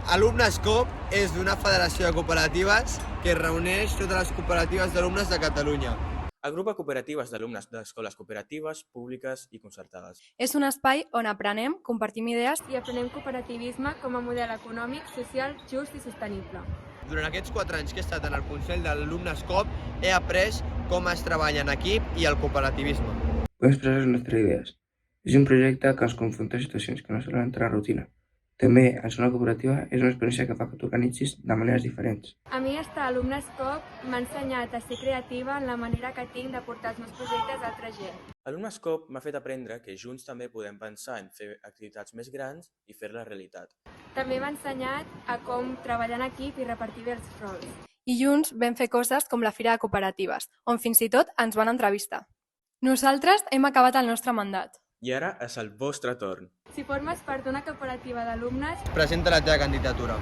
Alumnes.coop és una federació de cooperatives que reuneix totes les cooperatives d'alumnes de Catalunya. Agrupa cooperatives d'alumnes d'escoles cooperatives, públiques i concertades. És un espai on aprenem, compartim idees i aprenem cooperativisme com a model econòmic, social, just i sostenible. Durant aquests 4 anys que he estat en el Consell d'Alumnes.coop he après com es treballa en equip i el cooperativisme. Podem expressar les nostres idees. És un projecte que ens confronta a situacions que no solen entrar a la rutina. També, en ser una cooperativa, és una experiència que fa que t'organitzis de maneres diferents. A mi estar a Alumnes.coop m'ha ensenyat a ser creativa en la manera que tinc de portar els meus projectes a altra gent. Alumnes.coop m'ha fet aprendre que junts també podem pensar en fer activitats més grans i fer-les realitat. També m'ha ensenyat a com treballar en equip i repartir bé els rols. I junts vam fer coses com la Fira de Cooperatives, on fins i tot ens van entrevistar. Nosaltres hem acabat el nostre mandat. I ara és el vostre torn. Si formes part d'una cooperativa d'alumnes, Presenta la teva candidatura.